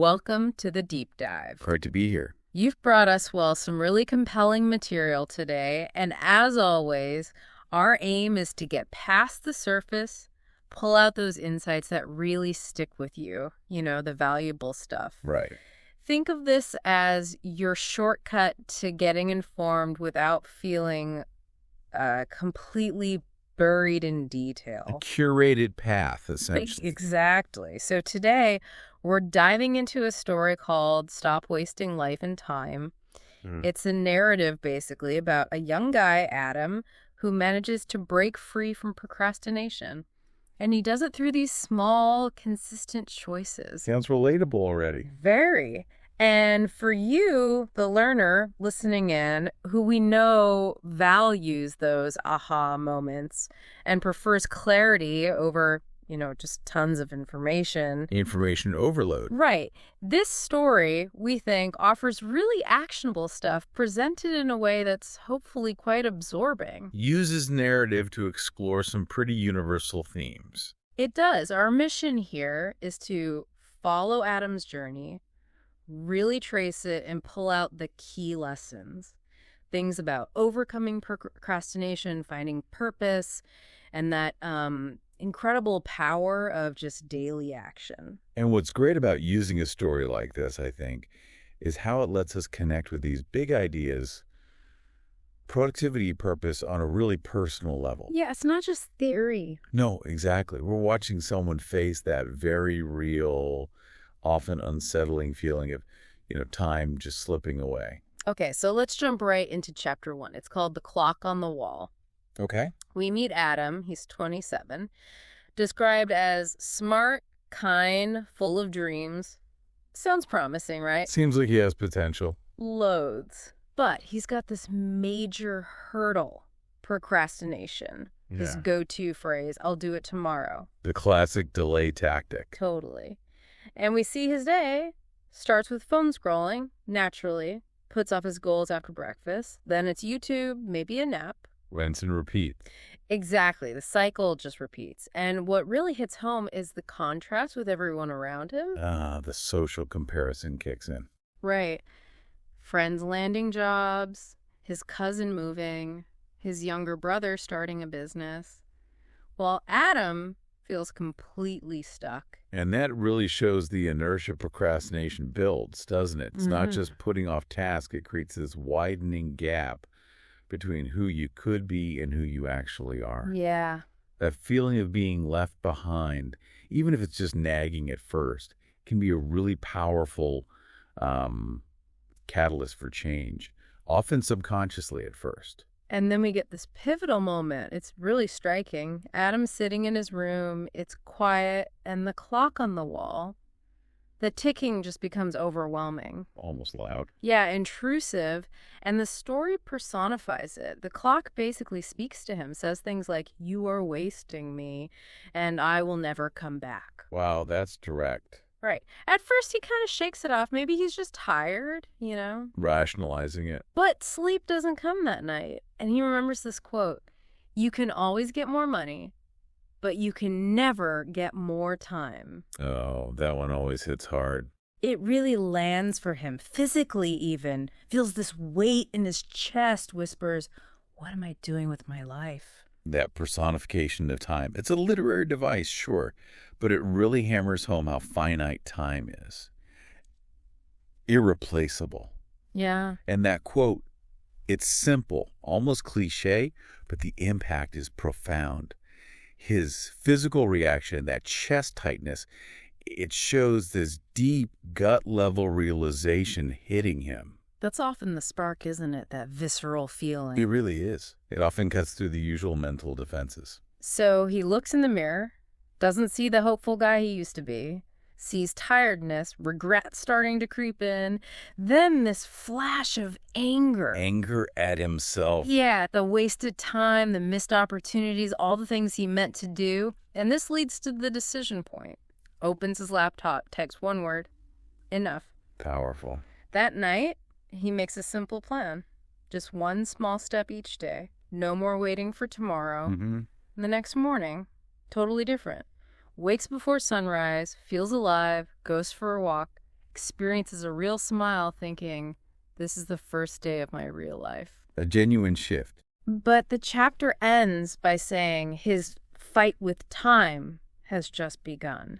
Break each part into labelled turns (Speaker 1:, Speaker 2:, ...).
Speaker 1: Welcome to the deep dive.
Speaker 2: Great to be here.
Speaker 1: You've brought us, some really compelling material today, and as always, our aim is to get past the surface, pull out those insights that really stick with you, the valuable stuff.
Speaker 2: Right.
Speaker 1: Think of this as your shortcut to getting informed without feeling completely buried in detail.
Speaker 2: A curated path, essentially.
Speaker 1: Exactly. So today, we're diving into a story called Stop Wasting Life and Time. It's a narrative, basically, about a young guy, Adam, who manages to break free from procrastination. And he does it through these small, consistent choices.
Speaker 2: Sounds relatable already.
Speaker 1: Very. And for you, the learner listening in, who we know values those aha moments and prefers clarity over, just tons of information.
Speaker 2: Information overload.
Speaker 1: Right. This story, we think, offers really actionable stuff presented in a way that's hopefully quite absorbing.
Speaker 2: Uses narrative to explore some pretty universal themes.
Speaker 1: It does. Our mission here is to follow Adam's journey, really trace it, and pull out the key lessons. Things about overcoming procrastination, finding purpose, and that incredible power of just daily action.
Speaker 2: And what's great about using a story like this, I think, is how it lets us connect with these big ideas, productivity, purpose, on a really personal level.
Speaker 1: Yeah, it's not just theory.
Speaker 2: No, exactly. We're watching someone face that very real, often unsettling feeling of, time just slipping away.
Speaker 1: Okay, so let's jump right into chapter 1. It's called The Clock on the Wall.
Speaker 2: Okay.
Speaker 1: We meet Adam. He's 27, described as smart, kind, full of dreams. Sounds promising, right?
Speaker 2: Seems like he has potential.
Speaker 1: Loads. But he's got this major hurdle, procrastination. His go-to phrase, I'll do it tomorrow.
Speaker 2: The classic delay tactic.
Speaker 1: Totally. And we see his day starts with phone scrolling, naturally, puts off his goals after breakfast. Then it's YouTube, maybe a nap.
Speaker 2: Rinse and repeat.
Speaker 1: Exactly. The cycle just repeats. And what really hits home is the contrast with everyone around him.
Speaker 2: The social comparison kicks in.
Speaker 1: Right. Friends landing jobs, his cousin moving, his younger brother starting a business. While Adam feels completely stuck.
Speaker 2: And that really shows the inertia procrastination builds, doesn't it? It's not just putting off tasks. It creates this widening gap between who you could be and who you actually are.
Speaker 1: Yeah.
Speaker 2: That feeling of being left behind, even if it's just nagging at first, can be a really powerful catalyst for change, often subconsciously at first.
Speaker 1: And then we get this pivotal moment. It's really striking. Adam's sitting in his room. It's quiet, and the clock on the wall, the ticking just becomes overwhelming.
Speaker 2: Almost loud.
Speaker 1: Yeah, intrusive. And the story personifies it. The clock basically speaks to him, says things like, you are wasting me, and I will never come back.
Speaker 2: Wow, that's direct.
Speaker 1: Right. At first, he kind of shakes it off. Maybe he's just tired,
Speaker 2: Rationalizing it.
Speaker 1: But sleep doesn't come that night. And he remembers this quote, you can always get more money, but you can never get more time.
Speaker 2: Oh, that one always hits hard.
Speaker 1: It really lands for him, physically even. Feels this weight in his chest, whispers, what am I doing with my life?
Speaker 2: That personification of time. It's a literary device, sure, but it really hammers home how finite time is. Irreplaceable.
Speaker 1: Yeah.
Speaker 2: And that quote, it's simple, almost cliche, but the impact is profound. His physical reaction, that chest tightness, it shows this deep gut-level realization hitting him.
Speaker 1: That's often the spark, isn't it? That visceral feeling.
Speaker 2: It really is. It often cuts through the usual mental defenses.
Speaker 1: So he looks in the mirror, doesn't see the hopeful guy he used to be, sees tiredness, regret starting to creep in, then this flash of anger.
Speaker 2: Anger at himself.
Speaker 1: Yeah, the wasted time, the missed opportunities, all the things he meant to do. And this leads to the decision point. Opens his laptop, texts one word, enough.
Speaker 2: Powerful.
Speaker 1: That night, he makes a simple plan. Just one small step each day. No more waiting for tomorrow. And the next morning, totally different. Wakes before sunrise, feels alive, goes for a walk, experiences a real smile thinking, this is the first day of my real life.
Speaker 2: A genuine shift.
Speaker 1: But the chapter ends by saying his fight with time has just begun.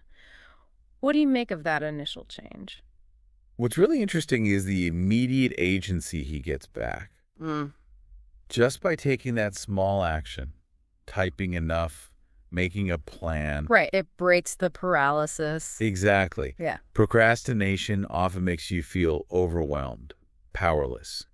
Speaker 1: What do you make of that initial change?
Speaker 2: What's really interesting is the immediate agency he gets back. Just by taking that small action, typing enough, making a plan.
Speaker 1: Right. It breaks the paralysis.
Speaker 2: Exactly.
Speaker 1: Yeah.
Speaker 2: Procrastination often makes you feel overwhelmed, powerless.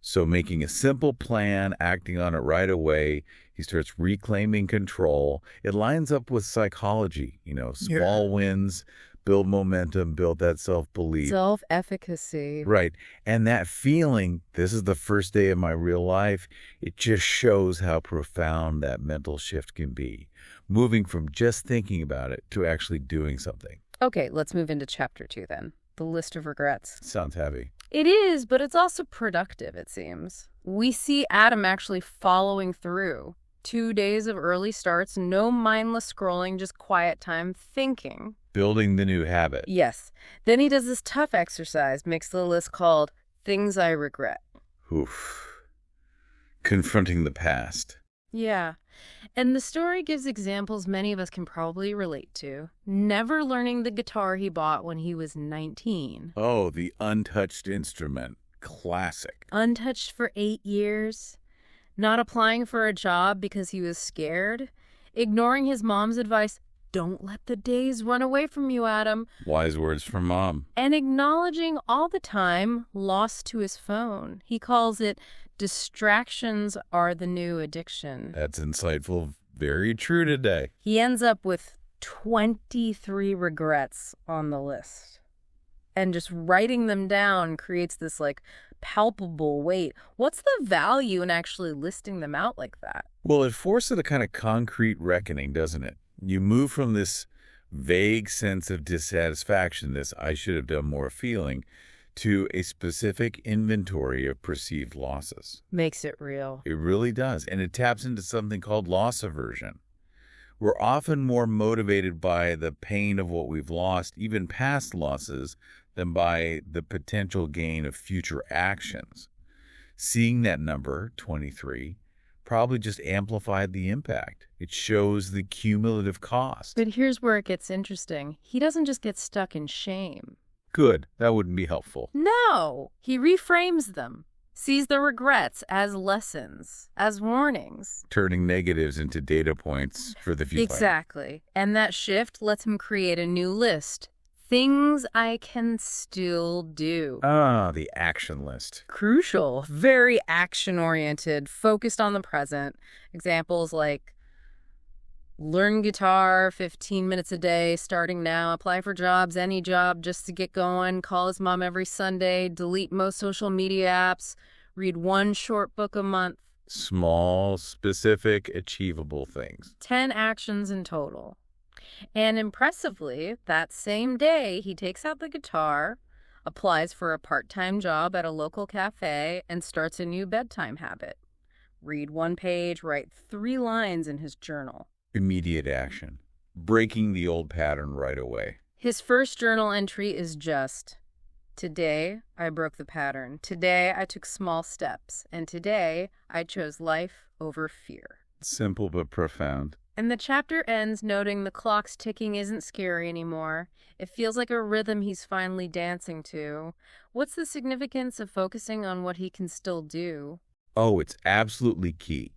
Speaker 2: So making a simple plan, acting on it right away, he starts reclaiming control. It lines up with psychology, small wins, build momentum, build that self-belief.
Speaker 1: Self-efficacy.
Speaker 2: Right. And that feeling, this is the first day of my real life, it just shows how profound that mental shift can be. Moving from just thinking about it to actually doing something.
Speaker 1: Okay, let's move into chapter 2 then. The list of regrets.
Speaker 2: Sounds heavy.
Speaker 1: It is, but it's also productive, it seems. We see Adam actually following through. 2 days of early starts, no mindless scrolling, just quiet time thinking.
Speaker 2: Building the new habit.
Speaker 1: Yes. Then he does this tough exercise, makes the list called Things I Regret.
Speaker 2: Oof. Confronting the past.
Speaker 1: Yeah. And the story gives examples many of us can probably relate to. Never learning the guitar he bought when he was 19.
Speaker 2: Oh, the untouched instrument. Classic.
Speaker 1: Untouched for 8 years. Not applying for a job because he was scared. Ignoring his mom's advice, don't let the days run away from you, Adam.
Speaker 2: Wise words from Mom.
Speaker 1: And acknowledging all the time lost to his phone. He calls it distractions are the new addiction.
Speaker 2: That's insightful. Very true today.
Speaker 1: He ends up with 23 regrets on the list. And just writing them down creates this palpable weight. What's the value in actually listing them out like that?
Speaker 2: Well, it forces a kind of concrete reckoning, doesn't it? You move from this vague sense of dissatisfaction, this I should have done more feeling, to a specific inventory of perceived losses.
Speaker 1: Makes it real.
Speaker 2: It really does. And it taps into something called loss aversion. We're often more motivated by the pain of what we've lost, even past losses, than by the potential gain of future actions. Seeing that number, 23, probably just amplified the impact. It shows the cumulative cost.
Speaker 1: But here's where it gets interesting. He doesn't just get stuck in shame.
Speaker 2: Good. That wouldn't be helpful.
Speaker 1: No, he reframes them, sees the regrets as lessons, as warnings.
Speaker 2: Turning negatives into data points for the future.
Speaker 1: Exactly. And that shift lets him create a new list. Things I can still do.
Speaker 2: Ah, the action list.
Speaker 1: Crucial. Very action-oriented, focused on the present. Examples like learn guitar 15 minutes a day, starting now, apply for jobs, any job just to get going, call his mom every Sunday, delete most social media apps, read one short book a month.
Speaker 2: Small, specific, achievable things.
Speaker 1: 10 actions in total. And impressively, that same day, he takes out the guitar, applies for a part-time job at a local cafe, and starts a new bedtime habit. Read 1 page, write 3 lines in his journal.
Speaker 2: Immediate action. Breaking the old pattern right away.
Speaker 1: His first journal entry is just, today I broke the pattern. Today I took small steps. And today I chose life over fear.
Speaker 2: Simple but profound.
Speaker 1: And the chapter ends noting the clock's ticking isn't scary anymore. It feels like a rhythm he's finally dancing to. What's the significance of focusing on what he can still do?
Speaker 2: Oh, it's absolutely key.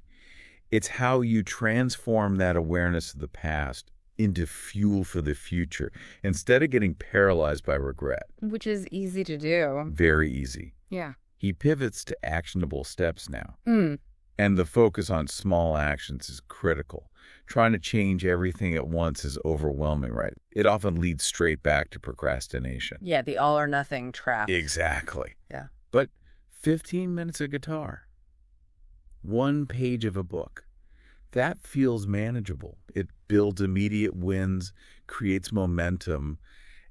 Speaker 2: It's how you transform that awareness of the past into fuel for the future instead of getting paralyzed by regret.
Speaker 1: Which is easy to do.
Speaker 2: Very easy.
Speaker 1: Yeah.
Speaker 2: He pivots to actionable steps now.
Speaker 1: Mm.
Speaker 2: And the focus on small actions is critical. Trying to change everything at once is overwhelming, right? It often leads straight back to procrastination.
Speaker 1: Yeah, the all or nothing trap.
Speaker 2: Exactly.
Speaker 1: Yeah.
Speaker 2: But 15 minutes of guitar, 1 page of a book, that feels manageable. It builds immediate wins, creates momentum,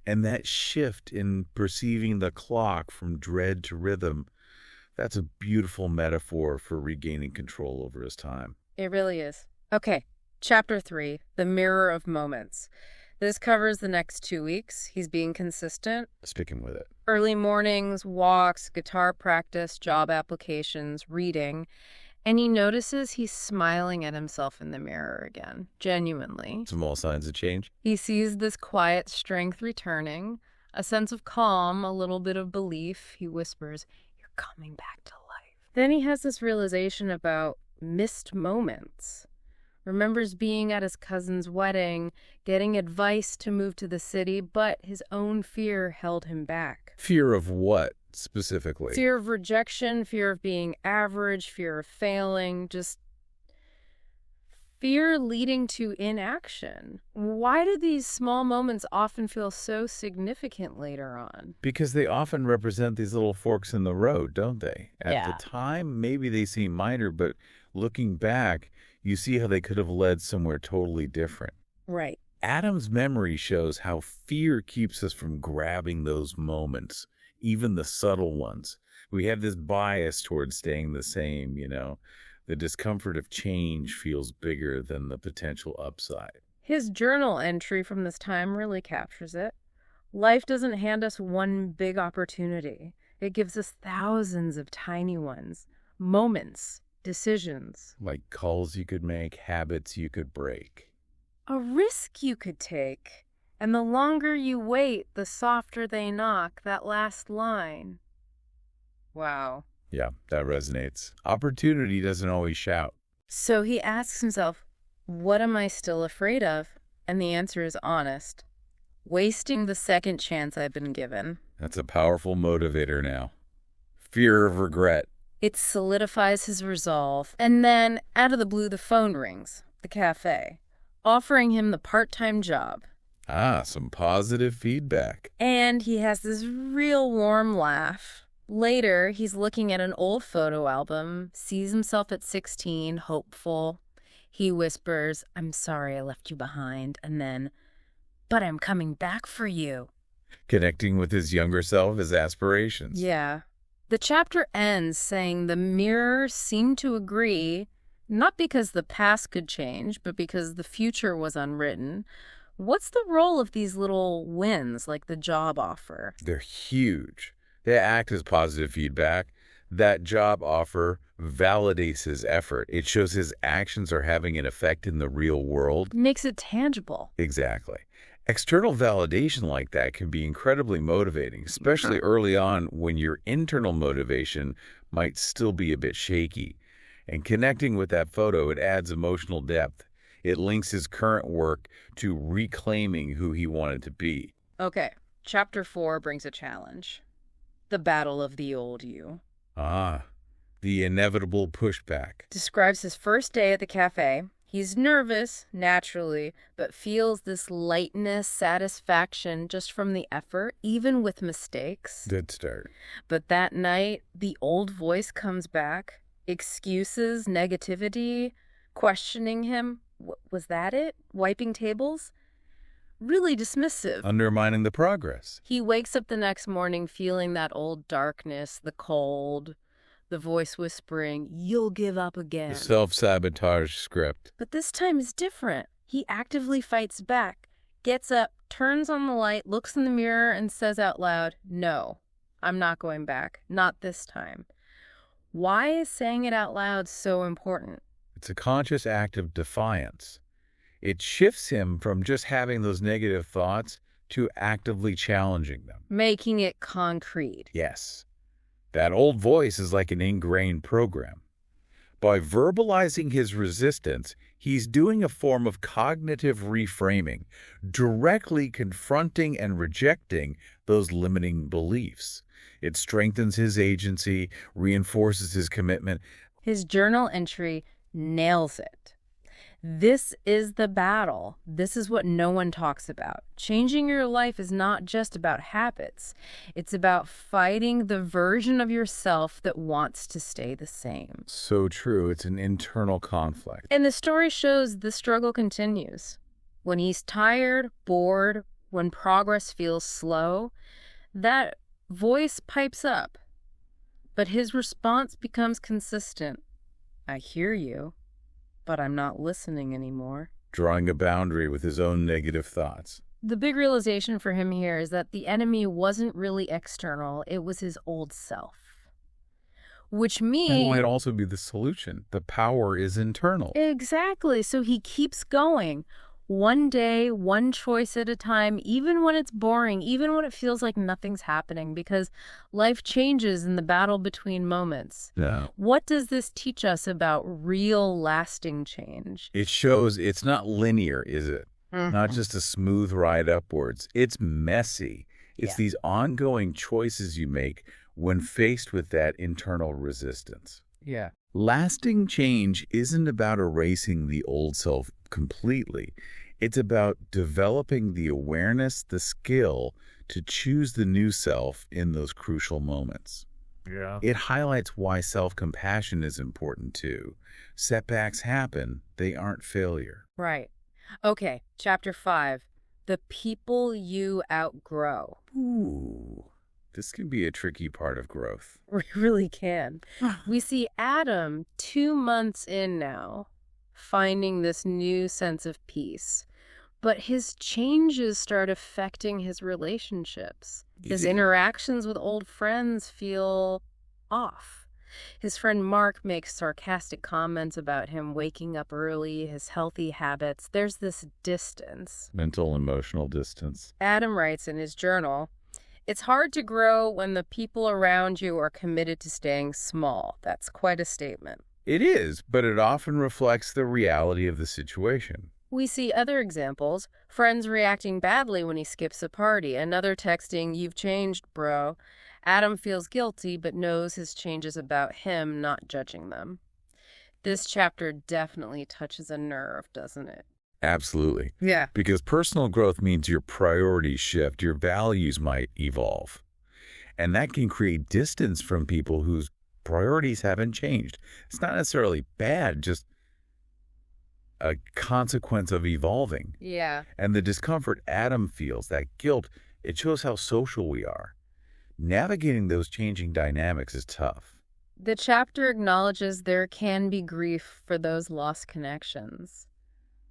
Speaker 2: and that shift in perceiving the clock from dread to rhythm, that's a beautiful metaphor for regaining control over his time.
Speaker 1: It really is. Okay, chapter 3, the mirror of moments. This covers the next 2 weeks. He's being consistent.
Speaker 2: Sticking with it.
Speaker 1: Early mornings, walks, guitar practice, job applications, reading. And he notices he's smiling at himself in the mirror again, genuinely.
Speaker 2: Small signs of change.
Speaker 1: He sees this quiet strength returning, a sense of calm, a little bit of belief. He whispers, "You're coming back to life." Then he has this realization about missed moments. Remembers being at his cousin's wedding, getting advice to move to the city, but his own fear held him back.
Speaker 2: Fear of what, specifically?
Speaker 1: Fear of rejection, fear of being average, fear of failing, just fear leading to inaction. Why do these small moments often feel so significant later on?
Speaker 2: Because they often represent these little forks in the road, don't they? At the
Speaker 1: Yeah.
Speaker 2: time, maybe they seem minor, but looking back, you see how they could have led somewhere totally different.
Speaker 1: Right.
Speaker 2: Adam's memory shows how fear keeps us from grabbing those moments, even the subtle ones. We have this bias towards staying the same, The discomfort of change feels bigger than the potential upside.
Speaker 1: His journal entry from this time really captures it. Life doesn't hand us one big opportunity. It gives us thousands of tiny ones, moments, decisions.
Speaker 2: Like calls you could make, habits you could break.
Speaker 1: A risk you could take. And the longer you wait, the softer they knock, that last line. Wow.
Speaker 2: Yeah, that resonates. Opportunity doesn't always shout.
Speaker 1: So he asks himself, what am I still afraid of? And the answer is honest. Wasting the second chance I've been given.
Speaker 2: That's a powerful motivator now. Fear of regret.
Speaker 1: It solidifies his resolve. And then, out of the blue, the phone rings. The cafe. Offering him the part-time job.
Speaker 2: Some positive feedback.
Speaker 1: And he has this real warm laugh. Later, he's looking at an old photo album, sees himself at 16, hopeful. He whispers, "I'm sorry I left you behind," and then, "But I'm coming back for you."
Speaker 2: Connecting with his younger self, his aspirations.
Speaker 1: Yeah. The chapter ends saying the mirror seemed to agree, not because the past could change, but because the future was unwritten. What's the role of these little wins, like the job offer?
Speaker 2: They're huge. They act as positive feedback. That job offer validates his effort. It shows his actions are having an effect in the real world.
Speaker 1: Makes it tangible.
Speaker 2: Exactly. External validation like that can be incredibly motivating, especially early on when your internal motivation might still be a bit shaky. And connecting with that photo, it adds emotional depth. It links his current work to reclaiming who he wanted to be.
Speaker 1: Okay, chapter 4 brings a challenge. The battle of the old you.
Speaker 2: The inevitable pushback.
Speaker 1: Describes his first day at the cafe. He's nervous, naturally, but feels this lightness, satisfaction just from the effort, even with mistakes.
Speaker 2: Good start.
Speaker 1: But that night, the old voice comes back. Excuses, negativity, questioning him. Was that it? Wiping tables? Really dismissive.
Speaker 2: Undermining the progress.
Speaker 1: He wakes up the next morning feeling that old darkness, the cold, the voice whispering, "You'll give up again."
Speaker 2: The self-sabotage script.
Speaker 1: But this time is different. He actively fights back, gets up, turns on the light, looks in the mirror, and says out loud, "No, I'm not going back. Not this time." Why is saying it out loud so important?
Speaker 2: It's a conscious act of defiance. It shifts him from just having those negative thoughts to actively challenging them.
Speaker 1: Making it concrete.
Speaker 2: Yes. That old voice is like an ingrained program. By verbalizing his resistance, he's doing a form of cognitive reframing, directly confronting and rejecting those limiting beliefs. It strengthens his agency, reinforces his commitment.
Speaker 1: His journal entry nails it. This is the battle. This is what no one talks about. Changing your life is not just about habits. It's about fighting the version of yourself that wants to stay the same.
Speaker 2: So true. It's an internal conflict.
Speaker 1: And the story shows the struggle continues. When he's tired, bored, when progress feels slow, that voice pipes up. But his response becomes consistent. "I hear you, but I'm not listening anymore."
Speaker 2: Drawing a boundary with his own negative thoughts.
Speaker 1: The big realization for him here is that the enemy wasn't really external, it was his old self. Which
Speaker 2: That
Speaker 1: means...
Speaker 2: might also be the solution. The power is internal.
Speaker 1: Exactly. So he keeps going. One day, one choice at a time, even when it's boring, even when it feels like nothing's happening, because life changes in the battle between moments.
Speaker 2: Yeah.
Speaker 1: What does this teach us about real, lasting change?
Speaker 2: It shows it's not linear, is it? Not just a smooth ride upwards. It's messy. It's
Speaker 1: Yeah.
Speaker 2: these ongoing choices you make when faced with that internal resistance.
Speaker 1: Yeah.
Speaker 2: Lasting change isn't about erasing the old self completely. It's about developing the awareness, the skill to choose the new self in those crucial moments.
Speaker 3: Yeah.
Speaker 2: It highlights why self-compassion is important too. Setbacks happen, they aren't failure.
Speaker 1: Right. Okay, chapter 5. The people you outgrow.
Speaker 2: Ooh, this can be a tricky part of growth.
Speaker 1: We really can. We see Adam 2 months in now, finding this new sense of peace. But his changes start affecting his relationships. His interactions with old friends feel off. His friend Mark makes sarcastic comments about him waking up early, his healthy habits. There's this distance.
Speaker 2: Mental, emotional distance.
Speaker 1: Adam writes in his journal, "It's hard to grow when the people around you are committed to staying small." That's quite a statement.
Speaker 2: It is, but it often reflects the reality of the situation.
Speaker 1: We see other examples, friends reacting badly when he skips a party, another texting, "You've changed, bro." Adam feels guilty but knows his change is about him, not judging them. This chapter definitely touches a nerve, doesn't it?
Speaker 2: Absolutely.
Speaker 1: Yeah.
Speaker 2: Because personal growth means your priorities shift, your values might evolve. And that can create distance from people whose priorities haven't changed. It's not necessarily bad, just a consequence of evolving.
Speaker 1: Yeah.
Speaker 2: And the discomfort Adam feels, that guilt, it shows how social we are. Navigating those changing dynamics is tough.
Speaker 1: The chapter acknowledges there can be grief for those lost connections.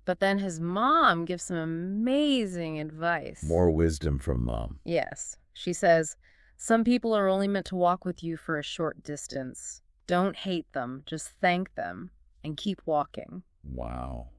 Speaker 1: But then his mom gives some amazing advice.
Speaker 2: More wisdom from Mom.
Speaker 1: Yes. She says, "Some people are only meant to walk with you for a short distance. Don't hate them, just thank them and keep walking."
Speaker 2: Wow.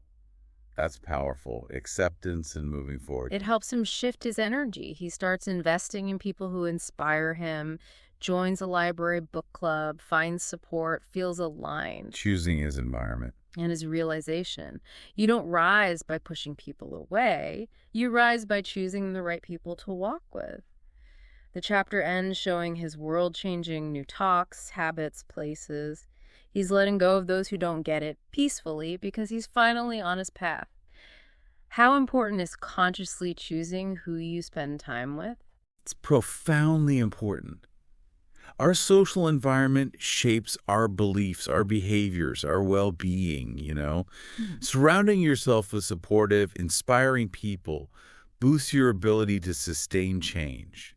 Speaker 2: That's powerful. Acceptance and moving forward.
Speaker 1: It helps him shift his energy. He starts investing in people who inspire him, joins a library book club, finds support, feels aligned.
Speaker 2: Choosing his environment.
Speaker 1: And his realization. You don't rise by pushing people away. You rise by choosing the right people to walk with. The chapter ends showing his world-changing new talks, habits, places. He's letting go of those who don't get it peacefully because he's finally on his path. How important is consciously choosing who you spend time with?
Speaker 2: It's profoundly important. Our social environment shapes our beliefs, our behaviors, our well-being, Surrounding yourself with supportive, inspiring people boosts your ability to sustain change.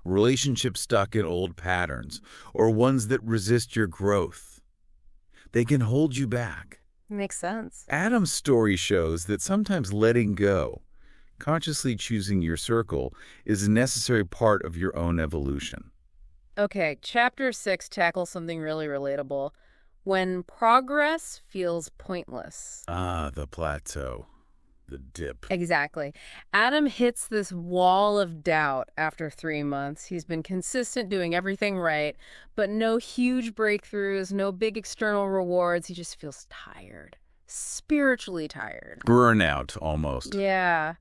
Speaker 2: Relationships stuck in old patterns or ones that resist your growth, they can hold you back.
Speaker 1: Makes sense.
Speaker 2: Adam's story shows that sometimes letting go, consciously choosing your circle, is a necessary part of your own evolution.
Speaker 1: Okay, chapter 6 tackles something really relatable. When progress feels pointless.
Speaker 2: Ah, the plateau, the dip.
Speaker 1: Exactly. Adam hits this wall of doubt after 3 months. He's been consistent, doing everything right, but no huge breakthroughs, no big external rewards. He just feels tired, spiritually tired.
Speaker 2: Burnout, almost.
Speaker 1: Yeah,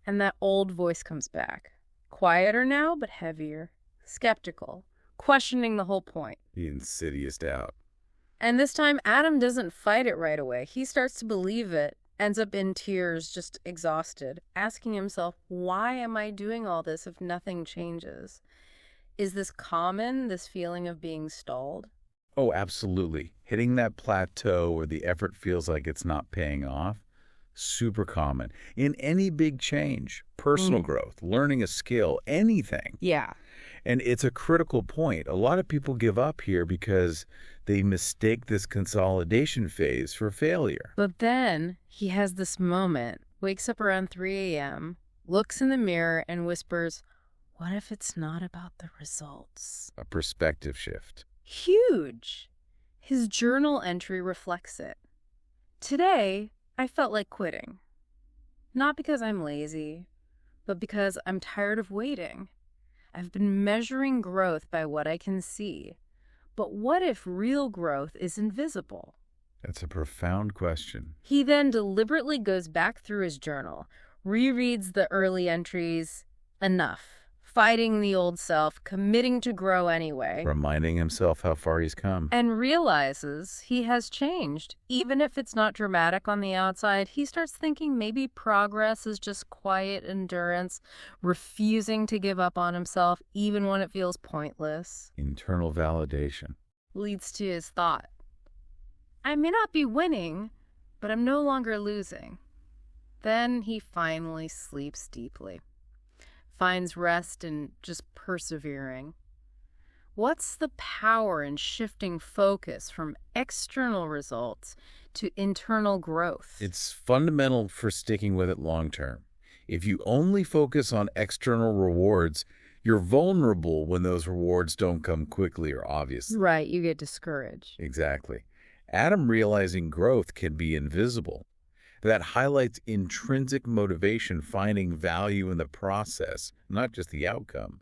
Speaker 1: and that old voice comes back. Quieter now, but heavier. Skeptical. Questioning the whole point.
Speaker 2: The insidious doubt.
Speaker 1: And this time, Adam doesn't fight it right away. He starts to believe it, ends up in tears, just exhausted, asking himself, why am I doing all this if nothing changes? Is this common, this feeling of being stalled?
Speaker 2: Oh, absolutely. Hitting that plateau where the effort feels like it's not paying off, super common. In any big change, personal growth, learning a skill, anything.
Speaker 1: Yeah.
Speaker 2: And it's a critical point. A lot of people give up here because they mistake this consolidation phase for failure.
Speaker 1: But then he has this moment, wakes up around 3 a.m., looks in the mirror, and whispers, "What if it's not about the results?"
Speaker 2: A perspective shift.
Speaker 1: Huge! His journal entry reflects it. "Today, I felt like quitting. Not because I'm lazy, but because I'm tired of waiting. I've been measuring growth by what I can see. But what if real growth is invisible?"
Speaker 2: That's a profound question.
Speaker 1: He then deliberately goes back through his journal, rereads the early entries. Enough. Fighting the old self, committing to grow anyway.
Speaker 2: Reminding himself how far he's come.
Speaker 1: And realizes he has changed. Even if it's not dramatic on the outside, he starts thinking maybe progress is just quiet endurance, refusing to give up on himself even when it feels pointless.
Speaker 2: Internal validation.
Speaker 1: Leads to his thought, "I may not be winning, but I'm no longer losing." Then he finally sleeps deeply. Finds rest in just persevering. What's the power in shifting focus from external results to internal growth?
Speaker 2: It's fundamental for sticking with it long term. If you only focus on external rewards, you're vulnerable when those rewards don't come quickly or obviously.
Speaker 1: Right, you get discouraged.
Speaker 2: Exactly. Adam realizing growth can be invisible. That highlights intrinsic motivation, finding value in the process, not just the outcome.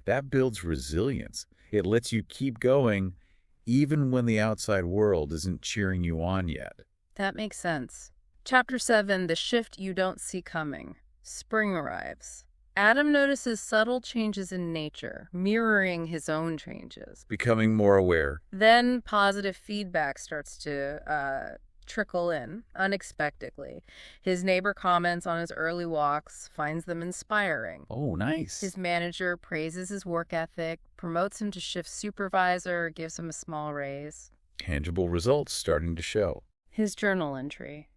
Speaker 2: That builds resilience. It lets you keep going even when the outside world isn't cheering you on yet.
Speaker 1: That makes sense. Chapter 7, The Shift You Don't See Coming. Spring arrives. Adam notices subtle changes in nature, mirroring his own changes.
Speaker 2: Becoming more aware.
Speaker 1: Then positive feedback starts to trickle in unexpectedly. His neighbor comments on his early walks, finds them inspiring.
Speaker 2: Oh, nice.
Speaker 1: His manager praises his work ethic, promotes him to shift supervisor, gives him a small raise.
Speaker 2: Tangible results starting to show.
Speaker 1: His journal entry.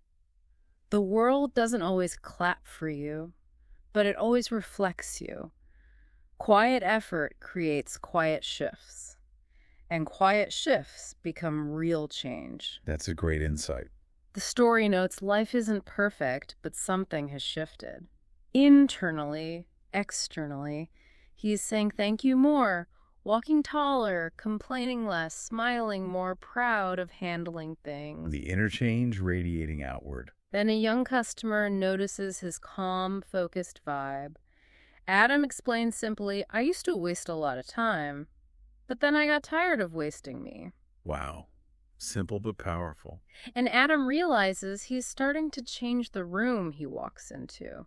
Speaker 1: "The world doesn't always clap for you, but it always reflects you. Quiet effort creates quiet shifts. And quiet shifts become real change."
Speaker 2: That's a great insight.
Speaker 1: The story notes life isn't perfect, but something has shifted. Internally, externally, he's saying thank you more, walking taller, complaining less, smiling more, proud of handling things.
Speaker 2: The interchange radiating outward.
Speaker 1: Then a young customer notices his calm, focused vibe. Adam explains simply, "I used to waste a lot of time, but then I got tired of wasting me."
Speaker 2: Wow. Simple but powerful.
Speaker 1: And Adam realizes he's starting to change the room he walks into,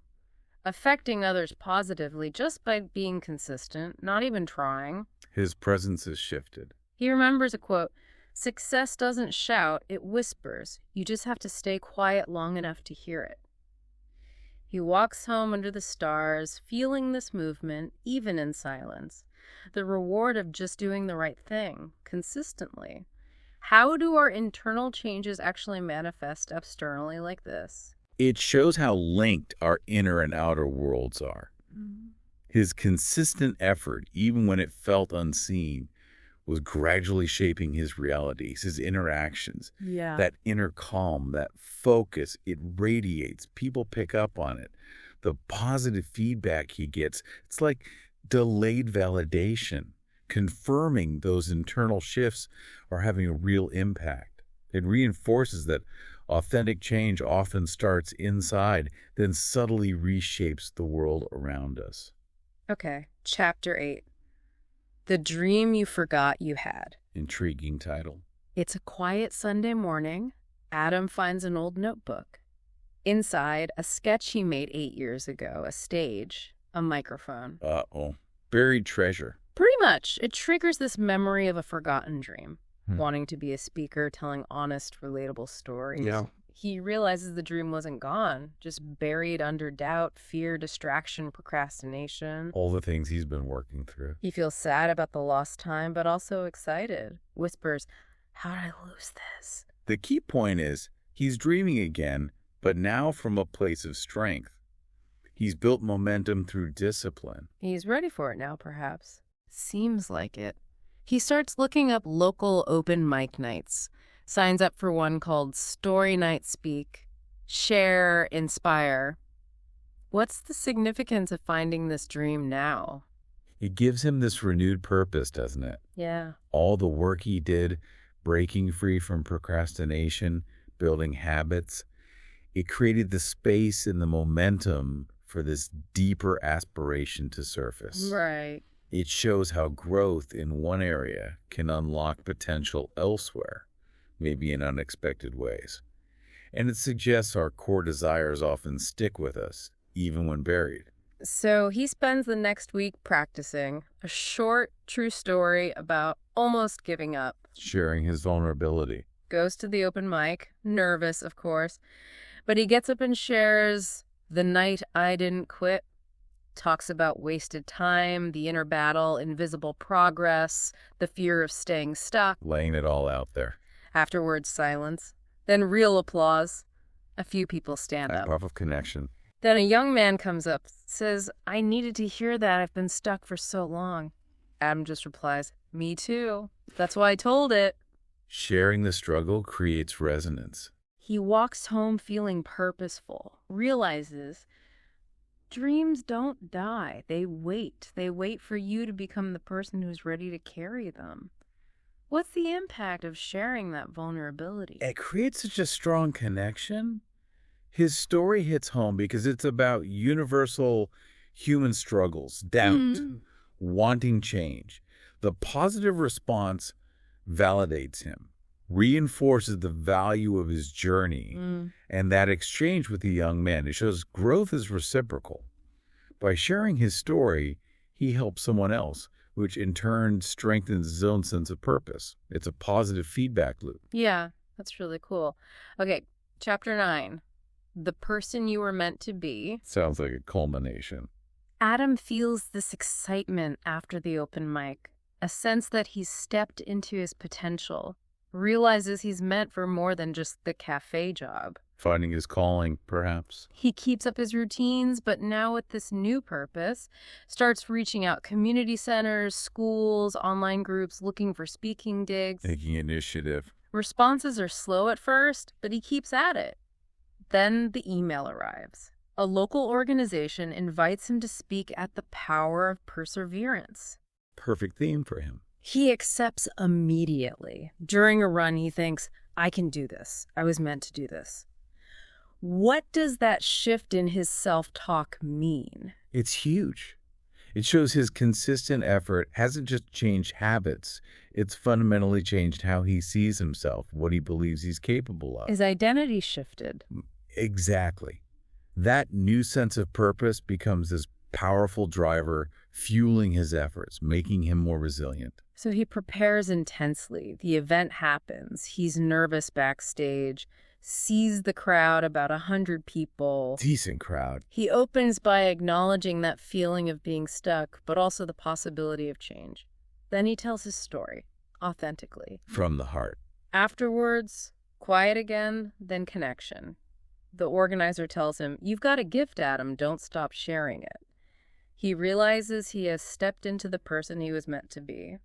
Speaker 1: affecting others positively just by being consistent, not even trying.
Speaker 2: His presence has shifted.
Speaker 1: He remembers a quote, "Success doesn't shout, it whispers. You just have to stay quiet long enough to hear it." He walks home under the stars, feeling this movement, even in silence. The reward of just doing the right thing, consistently. How do our internal changes actually manifest externally like this?
Speaker 2: It shows how linked our inner and outer worlds are. His consistent effort, even when it felt unseen, was gradually shaping his realities, his interactions.
Speaker 1: Yeah.
Speaker 2: That inner calm, that focus, it radiates. People pick up on it. The positive feedback he gets, it's like delayed validation, confirming those internal shifts are having a real impact. It reinforces that authentic change often starts inside, then subtly reshapes the world around us.
Speaker 1: Okay, Chapter 8. The Dream You Forgot You Had.
Speaker 2: Intriguing title.
Speaker 1: It's a quiet Sunday morning. Adam finds an old notebook. Inside, a sketch he made 8 years ago, a stage, a microphone.
Speaker 2: Uh-oh. Buried treasure.
Speaker 1: Pretty much. It triggers this memory of a forgotten dream, wanting to be a speaker, telling honest, relatable stories.
Speaker 2: Yeah.
Speaker 1: He realizes the dream wasn't gone, just buried under doubt, fear, distraction, procrastination.
Speaker 2: All the things he's been working through.
Speaker 1: He feels sad about the lost time, but also excited. Whispers, "How did I lose this?"
Speaker 2: The key point is he's dreaming again, but now from a place of strength. He's built momentum through discipline.
Speaker 1: He's ready for it now, perhaps. Seems like it. He starts looking up local open mic nights. Signs up for one called Story Night Speak. Share, inspire. What's the significance of finding this dream now?
Speaker 2: It gives him this renewed purpose, doesn't it?
Speaker 1: Yeah.
Speaker 2: All the work he did, breaking free from procrastination, building habits, it created the space and the momentum for this deeper aspiration to surface.
Speaker 1: Right.
Speaker 2: It shows how growth in one area can unlock potential elsewhere, maybe in unexpected ways. And it suggests our core desires often stick with us, even when buried.
Speaker 1: So he spends the next week practicing a short, true story about almost giving up.
Speaker 2: Sharing his vulnerability.
Speaker 1: Goes to the open mic, nervous, of course, but he gets up and shares the night I didn't quit, talks about wasted time, the inner battle, invisible progress, the fear of staying stuck.
Speaker 2: Laying it all out there.
Speaker 1: Afterwards, silence. Then real applause. A few people stand
Speaker 2: A
Speaker 1: up.
Speaker 2: puff of connection.
Speaker 1: Then a young man comes up, says, I needed to hear that. I've been stuck for so long. Adam just replies, me too. That's why I told it.
Speaker 2: Sharing the struggle creates resonance.
Speaker 1: He walks home feeling purposeful, realizes dreams don't die. They wait. They wait for you to become the person who's ready to carry them. What's the impact of sharing that vulnerability?
Speaker 2: It creates such a strong connection. His story hits home because it's about universal human struggles, doubt, wanting change. The positive response validates him, reinforces the value of his journey, and that exchange with the young man. It shows growth is reciprocal. By sharing his story, he helps someone else, which in turn strengthens his own sense of purpose. It's a positive feedback loop.
Speaker 1: Yeah, that's really cool. Okay, chapter 9. The person you were meant to be.
Speaker 2: Sounds like a culmination.
Speaker 1: Adam feels this excitement after the open mic, a sense that he's stepped into his potential, realizes he's meant for more than just the cafe job.
Speaker 2: Finding his calling, perhaps.
Speaker 1: He keeps up his routines, but now with this new purpose, starts reaching out community centers, schools, online groups, looking for speaking gigs.
Speaker 2: Taking initiative.
Speaker 1: Responses are slow at first, but he keeps at it. Then the email arrives. A local organization invites him to speak at the Power of Perseverance.
Speaker 2: Perfect theme for him.
Speaker 1: He accepts immediately. During a run, he thinks, I can do this. I was meant to do this. What does that shift in his self-talk mean?
Speaker 2: It's huge. It shows his consistent effort hasn't just changed habits. It's fundamentally changed how he sees himself, what he believes he's capable of.
Speaker 1: His identity shifted.
Speaker 2: Exactly. That new sense of purpose becomes this powerful driver, fueling his efforts, making him more resilient.
Speaker 1: So he prepares intensely. The event happens. He's nervous backstage, sees the crowd, about 100 people.
Speaker 2: Decent crowd.
Speaker 1: He opens by acknowledging that feeling of being stuck, but also the possibility of change. Then he tells his story, authentically.
Speaker 2: From the heart.
Speaker 1: Afterwards, quiet again, then connection. The organizer tells him, you've got a gift, Adam, don't stop sharing it. He realizes he has stepped into the person he was meant to be,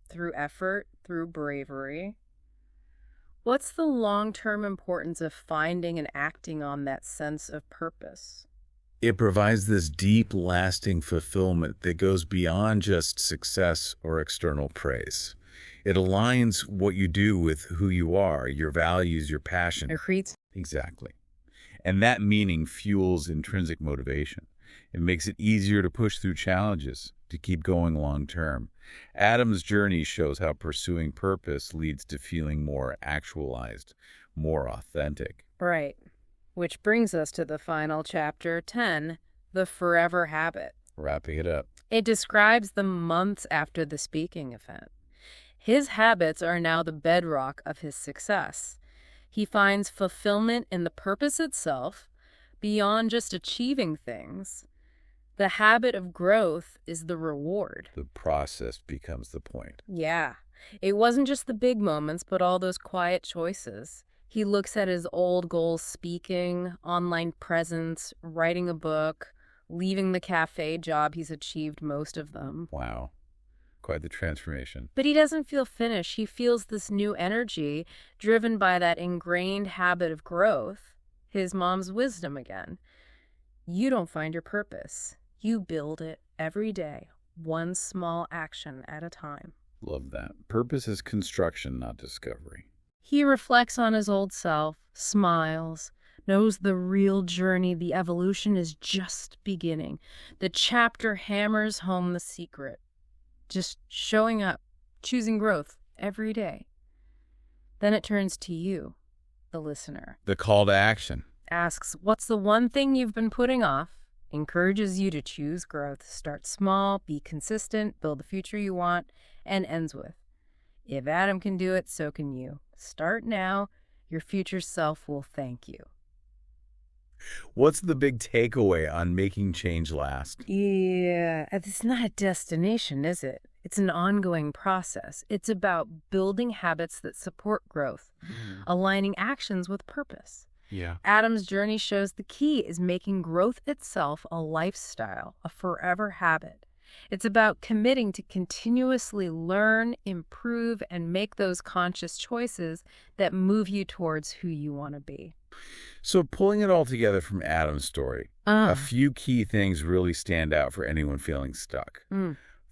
Speaker 1: through effort, through bravery. What's the long-term importance of finding and acting on that sense of purpose?
Speaker 2: It provides this deep, lasting fulfillment that goes beyond just success or external praise. It aligns what you do with who you are, your values, your passion.
Speaker 1: It creates.
Speaker 2: Exactly. And that meaning fuels intrinsic motivation. It makes it easier to push through challenges, to keep going long term. Adam's journey shows how pursuing purpose leads to feeling more actualized, more authentic.
Speaker 1: Right. Which brings us to the final chapter, 10, the forever habit.
Speaker 2: Wrapping it up.
Speaker 1: It describes the months after the speaking event. His habits are now the bedrock of his success. He finds fulfillment in the purpose itself, beyond just achieving things. The habit of growth is the reward.
Speaker 2: The process becomes the point.
Speaker 1: Yeah. It wasn't just the big moments, but all those quiet choices. He looks at his old goals, speaking, online presence, writing a book, leaving the cafe job. He's achieved most of them.
Speaker 2: Wow. Quite the transformation.
Speaker 1: But he doesn't feel finished. He feels this new energy driven by that ingrained habit of growth, his mom's wisdom again. You don't find your purpose. You build it every day, one small action at a time.
Speaker 2: Love that. Purpose is construction, not discovery.
Speaker 1: He reflects on his old self, smiles, knows the real journey, the evolution is just beginning. The chapter hammers home the secret. Just showing up, choosing growth every day. Then it turns to you, the listener.
Speaker 2: The call to action.
Speaker 1: Asks, what's the one thing you've been putting off? Encourages you to choose growth. Start small, be consistent, build the future you want, and ends with, if Adam can do it, so can you. Start now. Your future self will thank you.
Speaker 2: What's the big takeaway on making change last?
Speaker 1: Yeah, it's not a destination, is it? It's an ongoing process. It's about building habits that support growth, aligning actions with purpose.
Speaker 2: Yeah.
Speaker 1: Adam's journey shows the key is making growth itself a lifestyle, a forever habit. It's about committing to continuously learn, improve, and make those conscious choices that move you towards who you want to be.
Speaker 2: So pulling it all together from Adam's story, a few key things really stand out for anyone feeling stuck.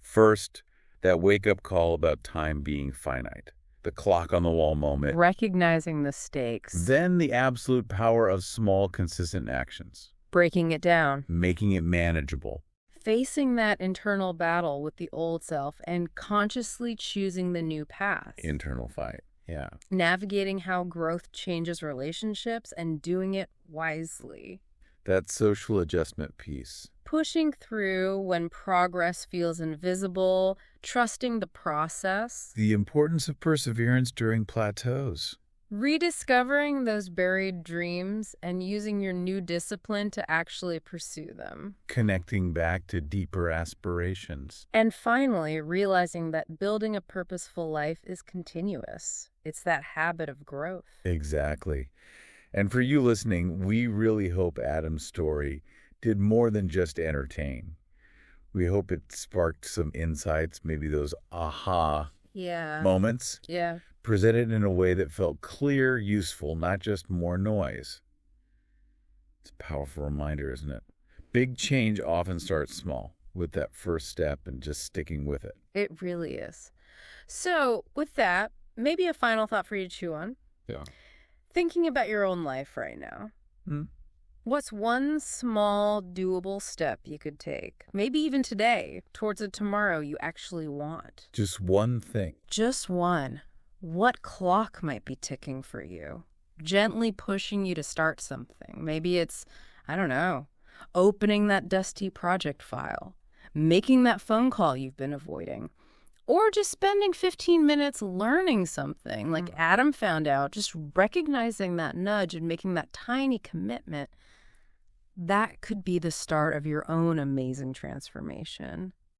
Speaker 2: First, that wake-up call about time being finite, the clock on the wall moment.
Speaker 1: Recognizing the stakes.
Speaker 2: Then the absolute power of small, consistent actions.
Speaker 1: Breaking it down.
Speaker 2: Making it manageable.
Speaker 1: Facing that internal battle with the old self and consciously choosing the new path.
Speaker 2: Internal fight. Yeah.
Speaker 1: Navigating how growth changes relationships and doing it wisely.
Speaker 2: That social adjustment piece.
Speaker 1: Pushing through when progress feels invisible, trusting the process.
Speaker 2: The importance of perseverance during plateaus.
Speaker 1: Rediscovering those buried dreams and using your new discipline to actually pursue them.
Speaker 2: Connecting back to deeper aspirations.
Speaker 1: And finally, realizing that building a purposeful life is continuous. It's that habit of growth.
Speaker 2: Exactly. And for you listening, we really hope Adam's story did more than just entertain. We hope it sparked some insights, maybe those aha moments.
Speaker 1: Yeah.
Speaker 2: Presented in a way that felt clear, useful, not just more noise. It's a powerful reminder, isn't it? Big change often starts small, with that first step and just sticking with it.
Speaker 1: It really is. So, with that, maybe a final thought for you to chew on.
Speaker 2: Yeah.
Speaker 1: Thinking about your own life right now. What's one small, doable step you could take, maybe even today, towards a tomorrow you actually want?
Speaker 2: Just one thing.
Speaker 1: Just one. What clock might be ticking for you? Gently pushing you to start something. Maybe it's, I don't know, opening that dusty project file, making that phone call you've been avoiding, or just spending 15 minutes learning something like Adam found out, just recognizing that nudge and making that tiny commitment. That could be the start of your own amazing transformation.